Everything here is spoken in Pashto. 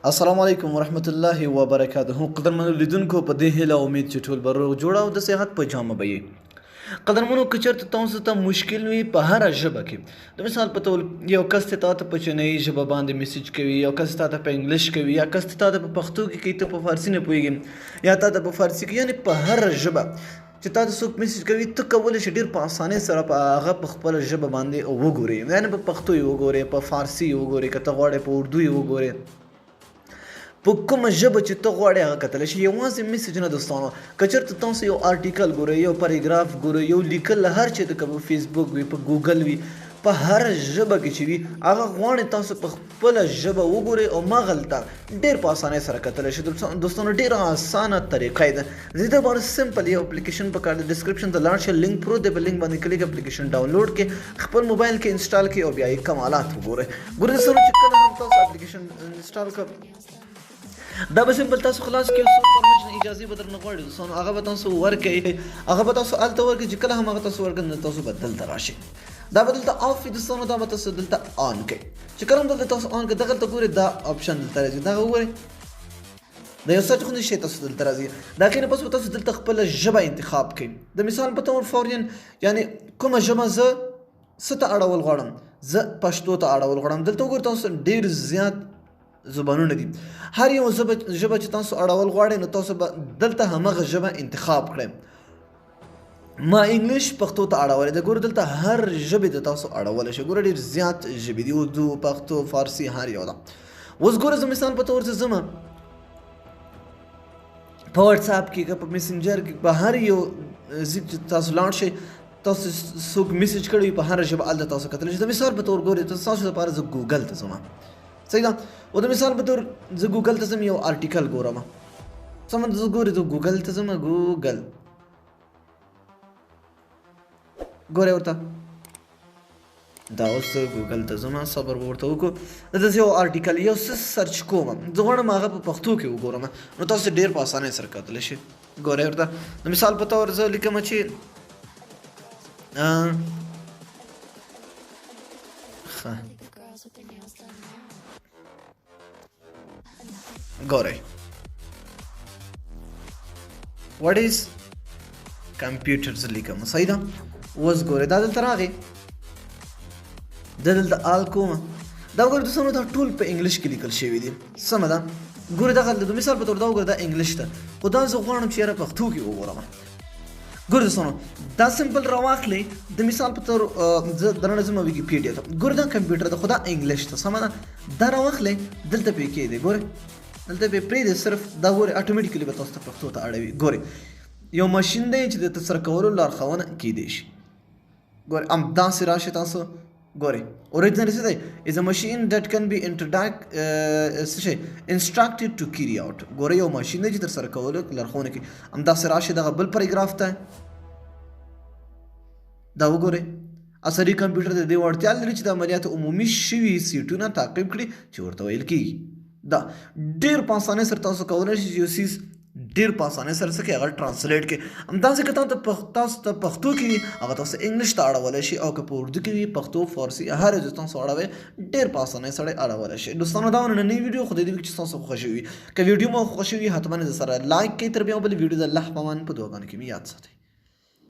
السلام علیکم ورحمت الله وبرکاته. قدرمنو لیدونکو په دې هیله امید چې ټول به روغ جوړ او د صحت په جامه به یې. قدرمنو که چېرته تاسو ته مشکل وي په هره ژبه کې، د مثال په ډول یو کس تا ته په چینایي ژبه باندې میسیج کوي، یو کس تا ته په انګلیش کوي، یا کس تا ته په پښتو کې کوي، ته په فارسي نه پوهېږي، یا تا ته په فارسي کې، یعنې په هره ژبه چې تا ته څوک میسیج کوي، ته کولی شې ډېر په اسانۍ سره په هغه په خپله ژبه باندې وګورې، یعنې په پښتو یې وګورې، په فارسي یې وګورې، که ته غواړې په اردو یې وګورې، په کومه ژبه چې ته غواړې هغه کتلی شي. یوازې میسیج نه دوستانو، که چېرته تاسو یو آرټیکل ګورئ، یو پیراګراف ګورئ، یو لیکل هر چې د که په فیسبوک وي، په ګوګل وي، په هره ژبه کې چې وي، هغه غواړې تاسو په خپله ژبه وګورئ او مغلته ډېر په اسانۍ سره کتلی شي. دوستانو ډېره اسانه طریقه یې ده. د دې لپاره سمپل یو اپلیکیشن پکار دی. ډسکرپشن ته لاړ شئ، لینک پروت دی، په لینک باندې کلیک اپلیکیشن ډاونلوډ کړئ، خپل موبایل کې انسټال کړئ او بیا یې کمالات وګورئ. ګورئ دوستانو چې کله هم تاسو اپلیکیشن انسټال کړئ، دا به سمپل تاسو خلاص کړئ، څوک پرمیشن اجازې به درنه غواړي دوستانو، هغه به تاسو ورکوي، هغه به تاسو هلته ورکړي. چې کله هم هغه تاسو ورکړي نو تاسو به دلته راشئ، دا به دلته آف وي دوستانو، دا به تاسو دلته آن کړئ. چې کله هم دلته تاسو آن کړئ، دغلته ګورئ دا آپشن دلته راځي، دغه وګورئ، د یو سرچ غوندې شی تاسو دلته راځي. دا کې نه پس به تاسو دلته خپله ژبه انتخاب کړئ. د مثال په طور فورین، یعنې کومه ژبه زه څه ته اړول غواړم، زه پښتو ته اړول غواړم. دلته وګورئ تاسو ډېر زیات زبانونه دي، هر یو ژبه چې تاسو اړول غواړئ نو تاسو به دلته همغه ژبه انتخاب کړئ. ما انګلیش پښتو ته اړولی ده، ګوره دلته هر ژبې ته تاسو اړولی شئ. ګوره ډېر زیات ژبې دي، اردو، پښتو، فارسي، هر یو ده. اوس ګوره زه مثال په طور زه ځمه په واټساپ کې، که په میسنجر کې، په هر یو ځای چې تاسو لاړ شئ، تاسو څوک میسیج کړی په هره ژبه هلته تاسو کتلی شئ. د مثال په طور ګورئ تاسو لپاره زه ګوګل ته ځم، صحیح ده. او د مثال په طور زه ګوګل ته ځم، یو آرټیکل ګورم، سمه ده، زه ګورئ زه ګوګل ته ځم، ګوګل ګورئ ورته، دا اوس ګوګل ته ځم، صبر به ورته وکړو. دلته یو آرټیکل یو څه سرچ کوم، زه غواړم هغه په پښتو کې وګورم، نو تاسو ډېر په اسانۍ سره کتلی شئ. ګورئ ورته، د مثال په طور زه لیکم چې ګورئ واټ ایز کمپیوټر زه لیکم، صحیح ده. اوس ګورئ دا دلته راغی، دلته آل کومه، دا وګورئ دوستانو دا ټول په انګلیش کې لیکل شوي دي، سمه ده. ګورئ دغه د مثال په طور دا وګورئ دا انګلیش ده، خو دا زه غواړم چې یاره پښتو کې وګورم. ګورئ دوستانو دا سمپل راواخلئ، د مثال په طور زه دننه ځم ویکیپیډیا ته، ګورئ دا کمپیوټر ده خو دا انګلیش ده، سمه ده. دا راواخلئ دلته پې کېږدئ، ګورئ دلته پې پرېږدئ، صرف دا ګورئ اټومیټیکلي به تاسو ته پښتو ته اړوي. ګورئ یو ماشین دی چې د ترسره کولو لارښوونه کیدی شي. ګورئ همداسې راشئ تاسو، ګورئ اوریجنل څه دی، از ا ماشین دیټ کین بی انسټرکټډ ټو کیری آوټ. ګورئ یو ماشین دی چې ترسره کولو لارښوونه کوي. همداسې راشئ دغه بل پیراګراف ته، دا وګورئ عصري کمپیوټر د دې وړتیا لري چې د عملیاتو عمومي شوي سیټونه تعقیب کړي چې ورته ویل کېږي. دا ډېر په اسانۍ سره تاسو کولی شئ چې یو څیز ډېر په اسانۍ سره څه کړئ، هغه ټرانسلیټ کړئ. همداسې که تاسو ته پښتو کې وي هغه تاسو انګلیش ته اړولی شئ، او که په اردو کې وي پښتو، فارسي، هر یو ځای تاسو اړوئ، ډېر په اسانۍ سره اړولی شئ. دوستانو دا نننۍ ویډیو خدای دې وکړي چې تاسو خوښه شوي وي. که ویډیو مو خوښه شوي حتما د سره لایک کړئ. تر بیا بلې ویډیو د الله په امان په دعاګانو کې مې یاد ساتئ.